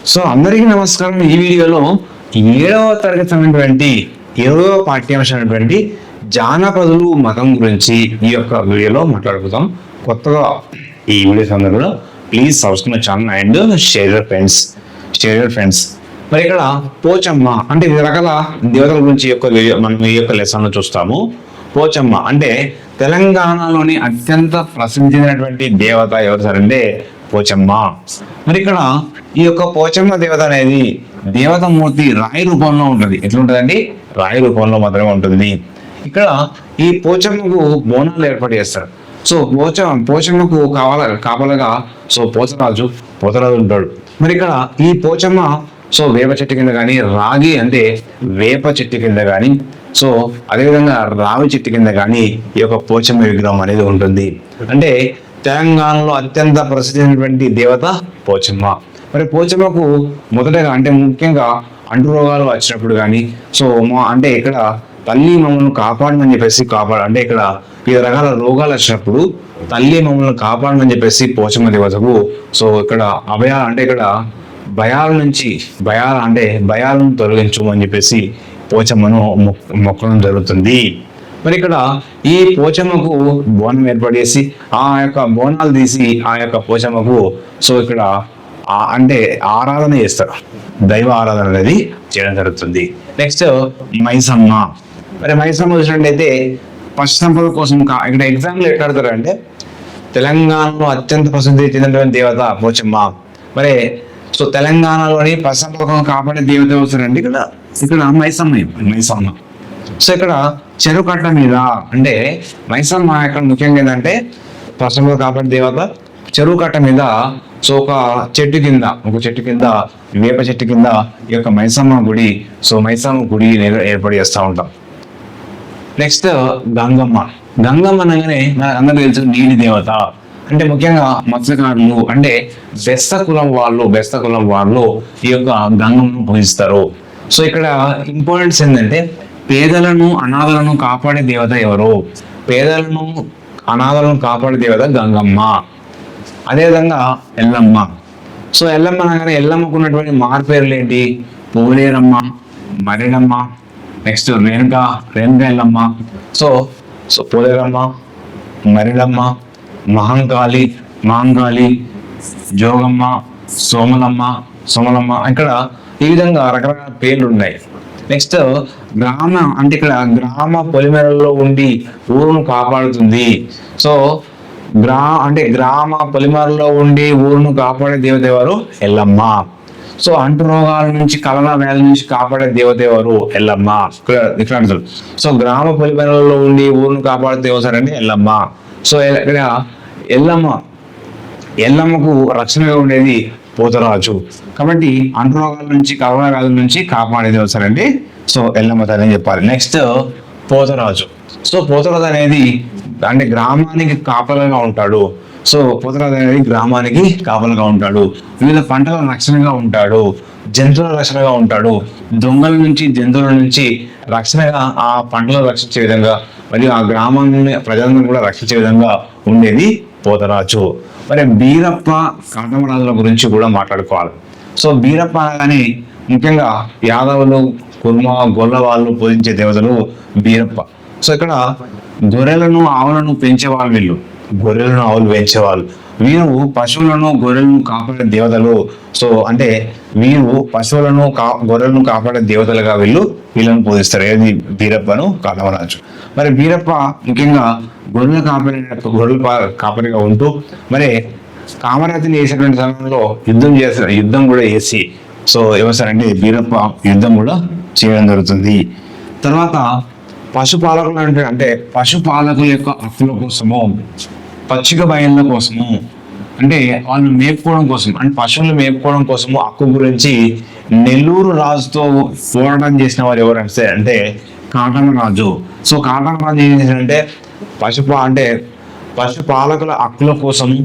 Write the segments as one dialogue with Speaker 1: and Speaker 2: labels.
Speaker 1: So అందరికీ నమస్కారం. ఈ వీడియోలో 7వ తరగతి అయినటువంటి 20వ పాఠ్యాంశం అయినటువంటి జానపదులు మతం గురించి ఈ యొక్క వీడియోలో మాట్లాడుకుందాం. కొత్తగా ఈ వీడియో సందర్భంలో please subscribe channel and share your friends. మరి ఇక్కడ పోచమ్మ అంటే వివిధ రకాల దేవతల గురించి మనం ఈ యొక్క లెసన్ లో చూస్తాము. పోచమ్మ అంటే తెలంగాణలోని అత్యంత ప్రసిద్ధించినటువంటి దేవత ఎవరు సార్ అంటే పోచమ్మ. మరి ఇక్కడ ఈ యొక్క పోచమ్మ దేవత అనేది దేవతామూర్తి రాయి రూపంలో ఉంటుంది. ఎట్లుంటుందండి? రాయి రూపంలో మాత్రమే ఉంటుంది. ఇక్కడ ఈ పోచమ్మకు బోనాలు ఏర్పాటు చేస్తారు. సో పోచమ్మకు కాపలగా పోతరాజు ఉంటాడు. మరి ఇక్కడ ఈ పోచమ్మ వేప చెట్టు కింద కానీ, రాగి అంటే వేప చెట్టు కింద కానీ, అదేవిధంగా రావి చెట్టు కింద కానీ ఈ యొక్క పోచమ్మ విగ్రహం అనేది ఉంటుంది. అంటే తెలంగాణలో అత్యంత ప్రసిద్ధమైనటువంటి దేవత పోచమ్మ. మరి పోచమ్మకు మొదటగా అంటే ముఖ్యంగా అంటు రోగాలు వచ్చినప్పుడు కానీ అంటే ఇక్కడ తల్లి మమ్మల్ని కాపాడమని చెప్పేసి అంటే ఇక్కడ వివిధ రకాల రోగాలు వచ్చినప్పుడు తల్లి మమ్మల్ని కాపాడమని చెప్పేసి పోచమ్మ దేవతకు ఇక్కడ అభయాలు అంటే ఇక్కడ భయాలను తొలగించమని చెప్పేసి పోచమ్మను మొక్కడం జరుగుతుంది. మరి ఇక్కడ ఈ పోచమ్మకు బోనం ఏర్పాటు చేసి ఆ యొక్క బోనాలు తీసి ఆ యొక్క పోచమ్మకు ఇక్కడ అంటే ఆరాధన చేస్తారు. దైవ ఆరాధన అనేది చేయడం జరుగుతుంది. నెక్స్ట్ మైసమ్మ. మరి మైసమ్మ చూసినట్టయితే పశు సంపద కోసం ఇక్కడ ఎగ్జాంపుల్ ఎట్లా ఆడతారు అంటే తెలంగాణలో అత్యంత ప్రసిద్ధి చెందినటువంటి దేవత పోచమ్మ. మరి తెలంగాణలోని పశు సంపద కాపాడే దేవత వస్తారండి ఇక్కడ మైసమ్మ. ఇక్కడ చెరువు కట్ట మీద అంటే మైసమ్మ ఇక్కడ ముఖ్యంగా ఏంటంటే పశువులు కాపాడే దేవత. చెరువు కట్ట మీద ఒక చెట్టు కింద వేప చెట్టు కింద ఈ యొక్క మైసమ్మ గుడి ఏర్పాటు చేస్తూ ఉంటాం. నెక్స్ట్ గంగమ్మ అనగానే మనకు అందరికీ తెలుసు నీటి దేవత. అంటే ముఖ్యంగా మత్స్యకారులు అంటే బెస్త కులం వాళ్ళు ఈ యొక్క గంగమ్మను పూజిస్తారు. ఇక్కడ ఇంపార్టెన్స్ ఏంటంటే పేదలను అనాథలను కాపాడే దేవత ఎవరు? పేదలను అనాథలను కాపాడే దేవత గంగమ్మ. అదేవిధంగా ఎల్లమ్మ. ఎల్లమ్మ అనగానే ఎల్లమ్మకు ఉన్నటువంటి మార్పేర్లు ఏంటి? పోలేరమ్మ, మరిడమ్మ, నెక్స్ట్ రేణుకా ఎల్లమ్మ, పోలేరమ్మ, మరిడమ్మ, మహంకాళి, జోగమ్మ, సోమలమ్మ. ఇక్కడ ఈ విధంగా రకరకాల పేర్లు ఉన్నాయి. నెక్స్ట్ గ్రామ అంటే ఇక్కడ గ్రామ పొలిమేరల్లో ఉండి ఊరును కాపాడుతుంది. గ్రామ పొలిమేరలో ఉండి ఊరును కాపాడే దేవత ఎవరు? ఎల్లమ్మ. అంటు రోగాల నుంచి కలరా వ్యాధి నుంచి కాపాడే దేవత ఎవరు? ఎల్లమ్మ. ఇక్కడ గ్రామ పొలిమేరలో ఉండి ఊరును కాపాడే దేవత అంటే ఎల్లమ్మ. ఇక్కడ ఎల్లమ్మకు రక్షణగా ఉండేది పోతరాజు. కాబట్టి అంటు రోగాల నుంచి కలరా వ్యాధుల నుంచి కాపాడేది వస్తారండి ఎల్లమ్మ తల్లి అని చెప్పాలి. నెక్స్ట్ పోతరాజు. పోతరాజు అనేది అంటే గ్రామానికి కాపలగా ఉంటాడు. పోతరాజు అనేది గ్రామానికి కాపలగా ఉంటాడు. వివిధ పంటల రక్షణగా ఉంటాడు, జంతువుల రక్షణగా ఉంటాడు. దొంగల నుంచి జంతువుల నుంచి రక్షణగా ఆ పంటలను రక్షించే విధంగా మరియు ఆ గ్రామాన్ని ప్రజలను కూడా రక్షించే విధంగా ఉండేది పోతరాజు. మరి బీరప్ప, కాటమరాజుల గురించి కూడా మాట్లాడుకోవాలి. బీరప్ప అనగానే ముఖ్యంగా యాదవులు, కుర్మ, గొల్ల వాళ్ళు పూజించే దేవతలు బీరప్ప. ఇక్కడ గొర్రెలను ఆవులను పెంచేవాళ్ళు వీరు పశువులను గొర్రెలను కాపాడే దేవతలు. అంటే వీరు పశువులను గొర్రెలను కాపాడే దేవతలుగా వీళ్ళను పూజిస్తారు. ఏది? బీరప్పను, కాటమరాజు. మరి బీరప్ప ముఖ్యంగా గొర్రెల కాపరిగా ఉంటూ మరి కామరాజుని వేసేటువంటి సమయంలో యుద్ధం కూడా చేసి ఏమవుతారంటే బీరప్ప యుద్ధం కూడా చేయడం జరుగుతుంది. తర్వాత పశుపాలకులు అంటే పశుపాలకుల యొక్క హక్కుల కోసము, పచ్చిక బయళ్ళ కోసము, అంటే వాళ్ళు మేపుకోవడం కోసం అంటే పశువులు మేపుకోవడం కోసము హక్కు గురించి నెల్లూరు రాజుతో పోరాటం చేసిన వారు ఎవరంటే అంటే కాటమరాజు. కాటమరాజు ఏం చేశారంటే పశుపాలకుల హక్కుల కోసము,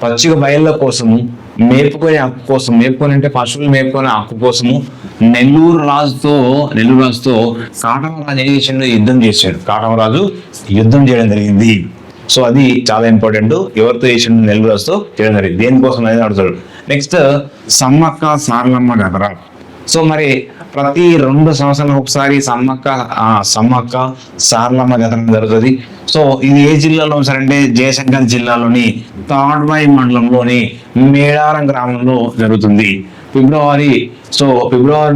Speaker 1: పచ్చిక బయళ్ళ కోసము, మేపుకునే హక్కు కోసం, అంటే పశువులు మేపుకునే హక్కు కోసము నెల్లూరు రాజుతో కాటమరాజు ఏం చేసిండు? కాటమరాజు యుద్ధం చేయడం జరిగింది. అది చాలా ఇంపార్టెంట్. ఎవరితో చేసిండు? నెల్లూరు రాజుతో చేయడం జరిగింది. దేనికోసం అనేది అడుగుతాడు. నెక్స్ట్ సమ్మక్క సారలమ్మ జాతర. సో మరి ప్రతి 2 సంవత్సరాలకు ఒకసారి సమ్మక్క సారలమ్మ జాతర జరుగుతుంది. సో ఇది ఏ జిల్లాలో అంటే జయశంకర్ జిల్లాలోని తాడ్వాయి మండలంలోని మేడారం గ్రామంలో జరుగుతుంది. ఫిబ్రవరి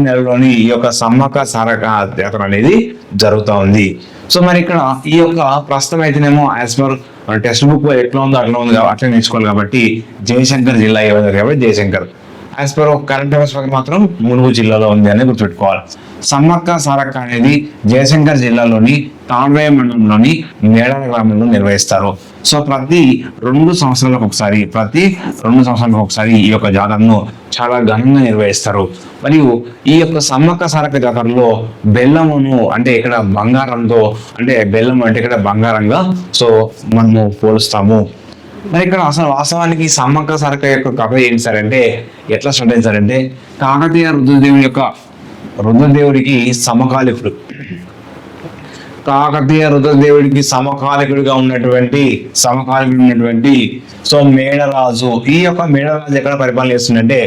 Speaker 1: నెలలోని ఈ యొక్క సమ్మక్క సారక్క జాతర అనేది జరుగుతూ ఉంది. సో మరి ఇక్కడ ఈ యొక్క ప్రస్తుతం అయితేనేమో యాజ్ పర్ టెక్స్ట్ బుక్ ఎట్లా ఉందో అట్లా ఉంది, అట్లా నేర్చుకోవాలి కాబట్టి జయశంకర్ జిల్లా ఏమైంది కాబట్టి Jayashankar. As per current affairs ప్రకారం మాత్రం ములుగు జిల్లాలో ఉంది అని గుర్తుపెట్టుకోవాలి. సమ్మక్క సారక్క అనేది జయశంకర్ జిల్లాలోని తాడ్వాయి మండలంలోని మేడారం గ్రామంలో నిర్వహిస్తారు. సో ప్రతి 2 సంవత్సరాలకు ఒకసారి ఈ యొక్క జాతరను చాలా ఘనంగా నిర్వహిస్తారు. మరియు ఈ యొక్క సమ్మక్క సారక్క జాతరలో బెల్లమును అంటే ఇక్కడ బంగారంతో, అంటే బెల్లం అంటే ఇక్కడ బంగారంగా సో మనము పోలుస్తాము. మరి ఇక్కడ అసలు వాస్తవానికి సమ్మక్క సారక్క యొక్క కథ ఏంటి సార్ అంటే ఎట్లా స్టార్ట్ అయింది సార్ అంటే కాకతీయ రుద్రదేవుడికి సమకాలికుడిగా ఉన్నటువంటి సో మేడరాజు. ఈ యొక్క మేడరాజు ఎక్కడ పరిపాలన చేస్తుందంటే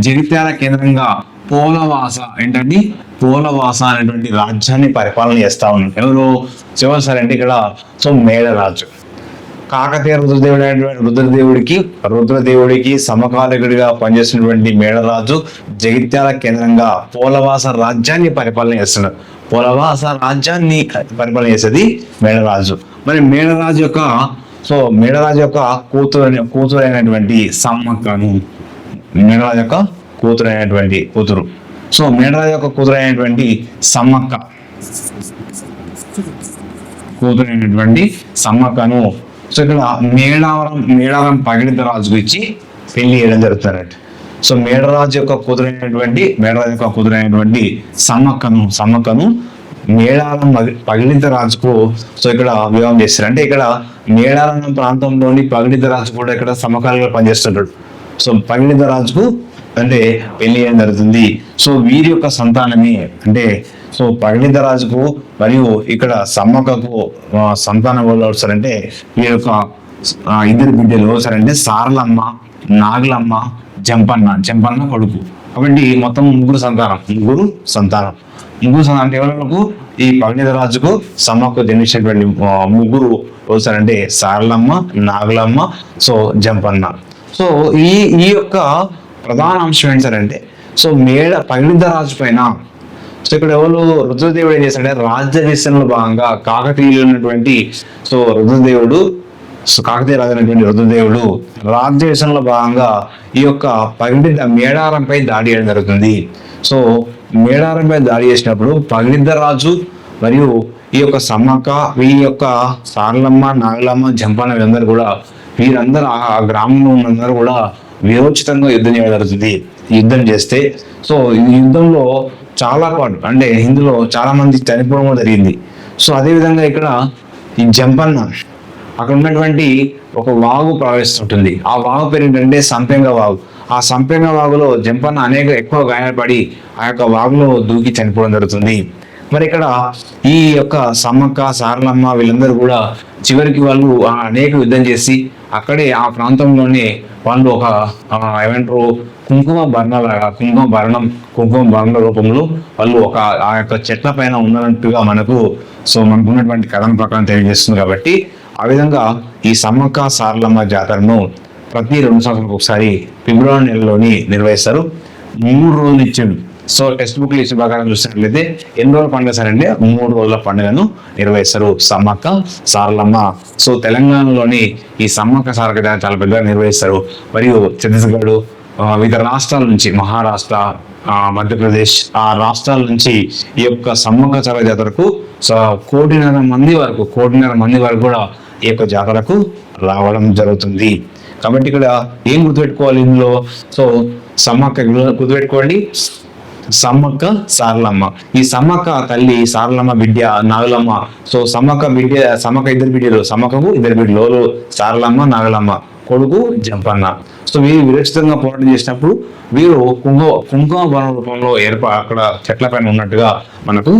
Speaker 1: జగిత్యాల కేంద్రంగా పోలవాస అనేటువంటి రాజ్యాన్ని పరిపాలన చేస్తా ఉన్నాడు. ఎవరు సార్ అంటే ఇక్కడ సో మేడరాజు. కాకతీయ రుద్రదేవుడికి సమకాలికుడిగా పనిచేసినటువంటి మేడరాజు జగిత్యాల కేంద్రంగా పోలవాస రాజ్యాన్ని పరిపాలన చేసేది మేడరాజు. మరి మేడరాజు యొక్క కూతురైనటువంటి సమ్మక్కను మేడరాజు యొక్క కూతురు. సో మేడరాజు యొక్క కూతురైనటువంటి సమ్మక్కను సో ఇక్కడ మేడారం పగిడిత రాజుకు ఇచ్చి పెళ్లి చేయడం జరుగుతున్నట్టు. సో మేడరాజు యొక్క కూతురైనటువంటి సమ్మక్కను మేడారం పగిడిత రాజుకు సో ఇక్కడ వివాహం చేస్తారు. అంటే ఇక్కడ మేడారం ప్రాంతంలోని పగిడిత రాజు కూడా ఇక్కడ సమకాలీగా పనిచేస్తుంటాడు. సో పగిడిత రాజుకు అంటే పెళ్లి చేయడం జరుగుతుంది. సో వీరి యొక్క సంతానమే అంటే సో పగిడిత రాజుకు మరియు ఇక్కడ సమ్మక్కకు సంతానం వాళ్ళు వస్తారంటే వీరి యొక్క 2 బిడ్డలు వస్తారంటే సారలమ్మ, నాగులమ్మ, జంపన్న కొడుకు. కాబట్టి మొత్తం 3 సంతానం అంటే ఎవరికి ఈ పగిడిత రాజుకు సమ్మక్కకు జన్మించినటువంటి 3 వస్తారంటే సారలమ్మ, నాగులమ్మ, సో జంపన్న. సో ఈ యొక్క ప్రధాన అంశం ఏంటి సార్ అంటే సో పగిడిత రాజు పైన సో ఇక్కడ ఎవరు రుద్రదేవుడు ఏం చేస్తాడంటే రాజ్య విస్తరణలో భాగంగా కాకతీయ రాజు అయినటువంటి రుద్రదేవుడు రాజ్య విస్తరణలో భాగంగా ఈ యొక్క పగిడిత మేడారంపై దాడి చేయడం జరుగుతుంది. సో మేడారంపై దాడి చేసినప్పుడు పగిడిత రాజు మరియు ఈ యొక్క సమ్మక్క, ఈ యొక్క సారలమ్మ, నాగలమ్మ, జంపన్న వీరందరూ ఆ గ్రామంలో ఉన్నందరూ కూడా విరోచితంగా యుద్ధం చేయడం జరుగుతుంది. యుద్ధం చేస్తే సో ఈ యుద్ధంలో చాలా అంటే ఇందులో చాలా మంది చనిపోవడం కూడా జరిగింది. సో అదేవిధంగా ఇక్కడ ఈ జంపన్న అక్కడ ఉన్నటువంటి ఒక వాగు ప్రవహిస్తుంటుంది. ఆ వాగు పేరు ఏంటంటే సంపెంగ వాగు. ఆ సంపెంగ వాగులో జంపన్న ఎక్కువ గాయపడి ఆ యొక్క వాగులో దూకి చనిపోవడం జరుగుతుంది. మరి ఇక్కడ ఈ యొక్క సమ్మక్క, సారలమ్మ వీళ్ళందరూ కూడా చివరికి వాళ్ళు అనేక యుద్ధం చేసి అక్కడే ఆ ప్రాంతంలోనే వాళ్ళు ఒక ఏమంటారు కుంకుమ భరణ రూపంలో వాళ్ళు ఆ యొక్క చెట్ల పైన ఉన్నట్టుగా మనకున్నటువంటి కథన ప్రకారం తెలియజేస్తుంది. కాబట్టి ఆ విధంగా ఈ సమ్మక్క సారలమ్మ జాతరను ప్రతి 2 సంవత్సరాలకు ఒకసారి ఫిబ్రవరి నెలలోని నిర్వహిస్తారు. 3 రోజులు ఇచ్చాడు. సో టెక్స్ట్ బుక్ ఇచ్చిన ప్రకారం చూసినట్లయితే ఎన్ని రోజుల పండుగ సార్ అంటే 3 రోజుల పండుగను నిర్వహిస్తారు సమ్మక్క సారలమ్మ. సో తెలంగాణలోని ఈ సమ్మక్క సారక్క జాతర చాలా పెద్దగా నిర్వహిస్తారు. మరియు ఛత్తీస్గఢ్, వివిధ రాష్ట్రాల నుంచి మహారాష్ట్ర, మధ్యప్రదేశ్ ఆ రాష్ట్రాల నుంచి ఈ యొక్క సమ్మక్క సారక్క జాతరకు 1.5 మంది వరకు కూడా ఈ యొక్క జాతరకు రావడం జరుగుతుంది. కాబట్టి ఇక్కడ ఏం గుర్తుపెట్టుకోవాలి ఇందులో సో సమ్మక్క గుర్తుపెట్టుకోండి, సమ్మక్క సారలమ్మ. ఈ సమ్మక్క తల్లి, సారలమ్మ బిడ్డ నాగలమ్మ. సో సమ్మక్క 2 బిడ్డలు, సమ్మక్కకు 2 బిడ్డలు, సారలమ్మ, నాగలమ్మ, కొడుకు జంపన్న. సో వీరు విరచితంగా పోరాటం చేసినప్పుడు వీరు కుంకుమ భరణ రూపంలో అక్కడ చెట్ల పైన ఉన్నట్టుగా మనకు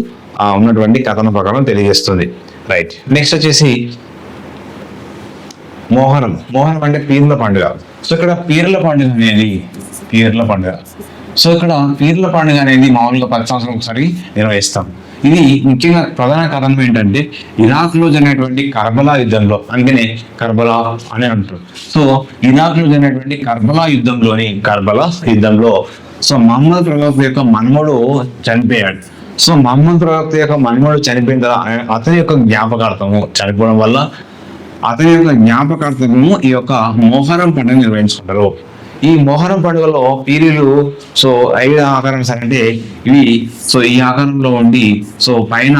Speaker 1: ఉన్నటువంటి కథన ప్రకారం తెలియజేస్తుంది. రైట్. నెక్స్ట్ వచ్చేసి మోహరం అంటే పీర్ల పండుగ. సో ఇక్కడ పీర్ల పండుగ అనేది పీర్ల పండుగ. సో ఇక్కడ పీర్ల పండుగ అనేది మామూలుగా 10 సంవత్సరాలకు ఒకసారి నిర్వహిస్తాం. ఇది ముఖ్యంగా ప్రధాన కారణం ఏంటంటే ఇరాక్ లో జరిగినటువంటి కర్బలా యుద్ధంలో, అందుకనే కర్బలా అని అంటారు. సో ఇరాక్ లో జరిగినటువంటి కర్బలా యుద్ధంలో సో మహమ్మద్ ప్రవక్త యొక్క మన్మడు చనిపోయాడు. సో మహమ్మద్ ప్రవక్త యొక్క మన్మడు చనిపోయిన తర్వాత అతని యొక్క జ్ఞాపకార్థము చనిపోవడం వల్ల అతని యొక్క జ్ఞాపకార్థము ఈ యొక్క మొహరం పండుగ నిర్వహించుకుంటారు. ఈ మొహరం పండుగలో పీరీలు సో ఐదు ఆకారం అంటే ఇవి సో ఈ ఆకారంలో ఉండి సో పైన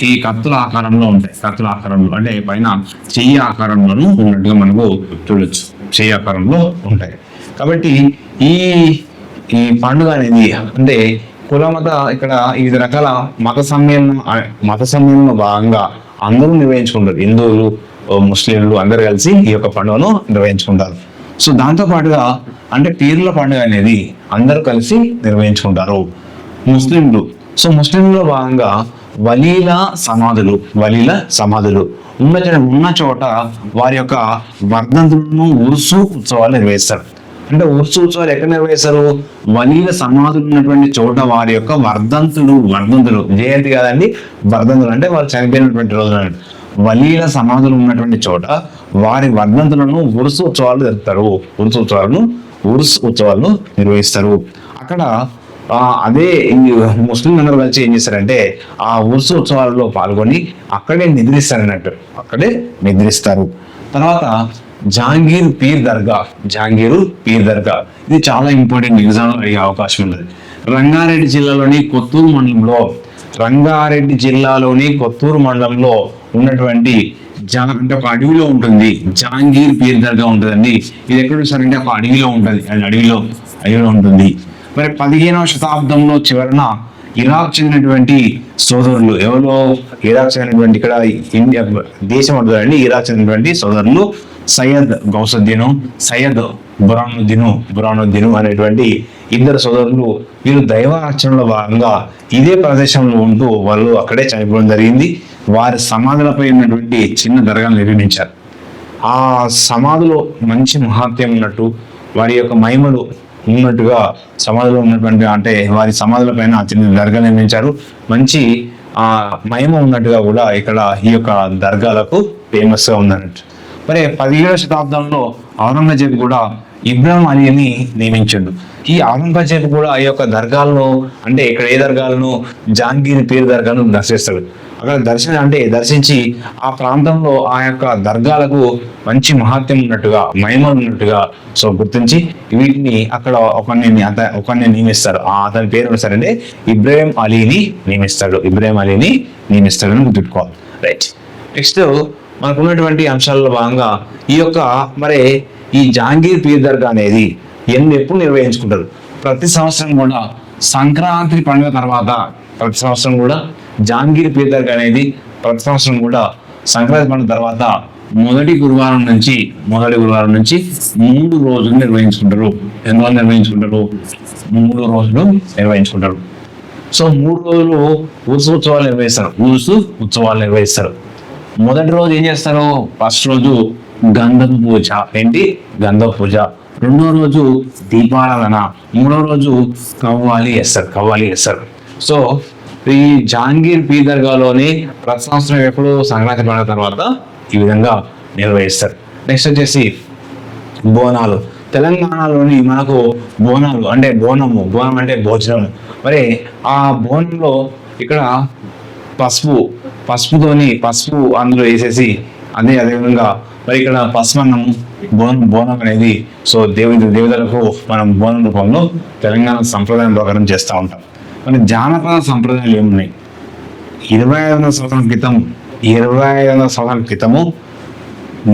Speaker 1: ఈ కత్తుల ఆకారంలో ఉంటాయి. కత్తుల ఆకారంలో అంటే పైన చెయ్యి ఆకారంలోనూ ఉన్నట్టుగా మనకు చూడొచ్చు. చెయ్యి ఆకారంలో ఉంటాయి. కాబట్టి ఈ ఈ పండుగ అనేది అంటే కులమత ఇక్కడ వివిధ రకాల మత సమ్మేళనంలో భాగంగా అందరూ నిర్వహించుకుంటారు. హిందువులు, ముస్లింలు అందరూ కలిసి ఈ యొక్క పండుగను నిర్వహించుకుంటారు. సో దాంతో పాటుగా అంటే పీర్ల పండుగ అనేది అందరూ కలిసి నిర్వహించుకుంటారు. ముస్లింలో భాగంగా వలీల సమాధులు ఉన్న చోట వారి యొక్క వర్ధంతులను ఉర్సు ఉత్సవాలు నిర్వహిస్తారు. అంటే ఉర్సు ఉత్సవాలు ఎక్కడ నిర్వహిస్తారు? వలీల సమాధులు ఉన్నటువంటి చోట వారి యొక్క వర్ధంతులు జయంతి కాదండి, వర్ధంతులు అంటే వాళ్ళు చనిపోయినటువంటి రోజులు. వలీల సమాధులు ఉన్నటువంటి చోట వారి వర్ధంతులను ఉర్సు ఉత్సవాలు జరుపుతారు. ఉర్స్ ఉత్సవాలను నిర్వహిస్తారు. అక్కడ అదే ముస్లిం అందరూ కలిసి ఏం చేస్తారంటే ఆ ఉర్సు ఉత్సవాలలో పాల్గొని అక్కడే నిద్రిస్తారు. తర్వాత జహాంగీర్ పీర్ దర్గా ఇది చాలా ఇంపార్టెంట్ ఎగ్జామ్ అడిగే అవకాశం ఉన్నది. రంగారెడ్డి జిల్లాలోని కొత్తూరు మండలంలో ఉన్నటువంటి అంటే ఒక అడవిలో ఉంటుంది. జహాంగీర్ పీర్ దర్గా ఉంటుందండి. ఇది ఎక్కడ చూసారంటే ఒక అడవిలో ఉంటుంది. అడవిలో మరి 15వ శతాబ్దంలో చివరన ఇరాక్ చెందినటువంటి సోదరులు ఇరాక్ చెందినటువంటి ఇక్కడ ఇండియా దేశం అంటుందండి. ఇరాక్ చెందినటువంటి సోదరులు సయ్యద్ గౌసుద్దీను, సయ్యద్ బురానుద్దీను అనేటువంటి ఇద్దరు సోదరులు వీరు దైవ ఆచరణలో భాగంగా ఇదే ప్రదేశంలో ఉంటూ వాళ్ళు అక్కడే చనిపోవడం జరిగింది. వారి సమాధులపై ఉన్నటువంటి చిన్న దర్గాను నిర్మించారు. ఆ సమాధిలో మంచి మహాత్యం ఉన్నట్టు, వారి యొక్క మహిమలు ఉన్నట్టుగా సమాధిలో ఉన్నటువంటి అంటే వారి సమాధుల పైన చిన్న దర్గా నిర్మించారు. మంచి మహిమ ఉన్నట్టుగా కూడా ఇక్కడ ఈ యొక్క దర్గాలకు ఫేమస్ గా ఉందన్నట్టు. మరి 17వ శతాబ్దంలో ఔరంగజేబు కూడా ఇబ్రాహిం అలీని నియమించాడు. ఈ ఔరంగజేబు కూడా ఈ యొక్క దర్గాలను అంటే ఇక్కడ ఏ దర్గాలను జహాంగీర్ పీర్ దర్గాను దర్శిస్తాడు. అక్కడ దర్శించి ఆ ప్రాంతంలో ఆ యొక్క దర్గాలకు మంచి మహాత్యం ఉన్నట్టుగా, మహిమలు ఉన్నట్టుగా సో గుర్తించి వీటిని అక్కడ ఒకరిని నియమిస్తారు. అతని పేరు అంటే ఇబ్రాహిం అలీని నియమిస్తాడని గుర్తుపెట్టుకోవాలి. రైట్. నెక్స్ట్ మనకు ఉన్నటువంటి అంశాలలో భాగంగా ఈ జహాంగీర్ పీర్ దర్గా అనేది ఎప్పుడు నిర్వహించుకుంటారు? ప్రతి సంవత్సరం కూడా సంక్రాంతి పండుగ తర్వాత ప్రతి సంవత్సరం కూడా జహాంగీర్ పీర్ దర్గా అనేది ప్రతి సంవత్సరం కూడా సంక్రాంతి పండుగ తర్వాత మొదటి గురువారం నుంచి 3 రోజులు నిర్వహించుకుంటారు. ఎన్ని రోజులు నిర్వహించుకుంటారు? 3 రోజులు నిర్వహించుకుంటారు. సో 3 రోజులు ఉర్సు ఉత్సవాలు నిర్వహిస్తారు. మొదటి రోజు ఏం చేస్తారు? ఫస్ట్ రోజు గంధపు పూజ, రెండో రోజు దీపారాధన, మూడో రోజు కవ్వాలి చేస్తారు. సో ఈ జహాంగీర్ పీర్ దర్గాలోని ప్రతి సంవత్సరం ఎప్పుడు సంక్రాంతి పండుగ తర్వాత ఈ విధంగా నిర్వహిస్తారు. నెక్స్ట్ వచ్చేసి బోనాలు. తెలంగాణలోని మనకు బోనాలు అంటే బోనం అంటే భోజనం. మరి ఆ బోనంలో ఇక్కడ పసుపు అందులో వేసేసి అదేవిధంగా మరి ఇక్కడ పసుమన్నము బోనం అనేది సో దేవతలకు మనం బోనం రూపంలో తెలంగాణ సంప్రదాయం ప్రకారం చేస్తూ ఉంటాం. మన జానపద సంప్రదాయాలు ఏమున్నాయి? 2500 సంవత్సరాల క్రితము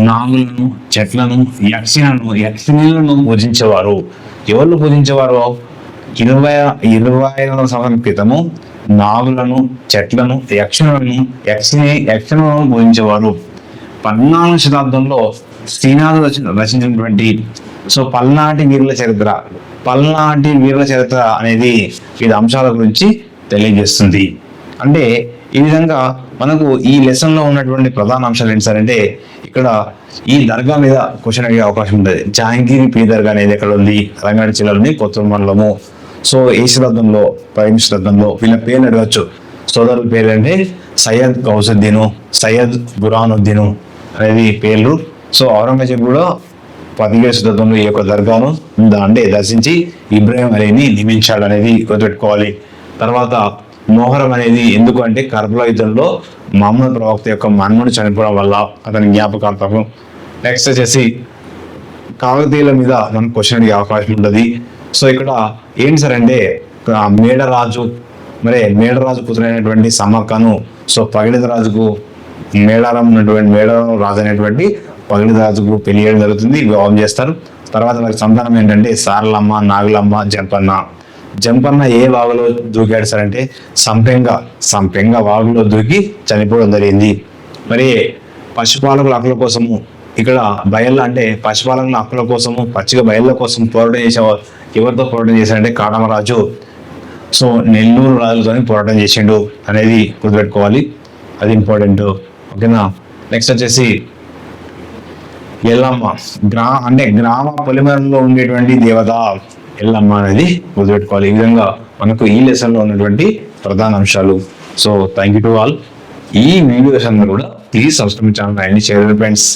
Speaker 1: నాగులను, చెట్లను, యక్షిణీలను పూజించేవారు. ఎవరు పూజించేవారు? 2500 సంవత్సరాల క్రితము నాగులను, చెట్లను, యక్షిణులను పూజించేవారు. 14వ శతాబ్దంలో శ్రీనాథుడు రచించినటువంటి సో పల్నాటి వీరుల చరిత్ర అనేది 5 అంశాల గురించి తెలియజేస్తుంది. అంటే ఈ విధంగా మనకు ఈ లెసన్ లో ఉన్నటువంటి ప్రధాన అంశాలు ఏంటి సార్ అంటే ఇక్కడ ఈ దర్గా మీద క్వశ్చన్ అడిగే అవకాశం ఉంటుంది. జహాంగీర్ పీ దర్గా అనేది ఎక్కడ ఉంది? రంగారెడ్డి జిల్లాలోని కొత్తూరు మండలము. సో ఏ శతాబ్దంలో, 10వ శతాబ్దంలో. వీళ్ళ పేర్లు అడగచ్చు. సోదరుల పేర్లు అంటే సయ్యద్ గౌసుద్దీను, సయ్యద్ బురానుద్దీను అనేది పేర్లు. సో ఔరంగజేబు కూడా 17వ శతాబ్దంలో ఈ యొక్క దర్గాను అంటే దర్శించి ఇబ్రాహిం అలీని నియమించాడు అనేది గుర్తుపెట్టుకోవాలి. తర్వాత మొహరం అనేది ఎందుకు అంటే కర్బలా యుద్ధంలో మహమ్మద్ ప్రవక్త యొక్క మన్మడు చనిపోవడం వల్ల అతని జ్ఞాపకార్థం. నెక్స్ట్ వచ్చేసి కాకతీయుల మీద మనకు క్వశ్చన్ అడిగే అవకాశం ఉంటుంది. సో ఇక్కడ ఏంటి సార్ అంటే మేడరాజు మేడరాజు పుత్రుడైనటువంటి సమ్మక్కను సో పగిడిత రాజుకు మేడారం రాజు అనేటువంటి పగిడిత రాజుకు పెళ్లి చేయడం జరుగుతుంది, వివాహం చేస్తారు. తర్వాత వారికి సంతానం ఏంటంటే సారలమ్మ, నాగులమ్మ, జంపన్న ఏ వాగులో దూకాడు సార్ అంటే సంపెంగ వాగులో దూకి చనిపోవడం జరిగింది. మరి పశుపాలకుల హక్కుల కోసము ఇక్కడ బయళ్ళ అంటే పశుపాలకుల హక్కుల కోసము పచ్చిక బయళ్ళ కోసం పోరాటం చేసేవారు. ఎవరితో పోరాటం చేశారంటే కాడమరాజు. సో నెల్లూరు రాజులతో పోరాటం చేసిండు అనేది గుర్తుపెట్టుకోవాలి, అది ఇంపార్టెంట్. ఓకేనా. నెక్స్ట్ వచ్చేసి ఎల్లమ్మ గ్రామ పొలిమేరలో ఉండేటువంటి దేవత ఎల్లమ్మ అనేది గుర్తుపెట్టుకోవాలి. ఈ విధంగా మనకు ఈ లెసన్ లో ఉన్నటువంటి ప్రధాన అంశాలు. So thank you to all. ఈ వీడియోస్ అందరూ కూడా please subscribe channel and share friends.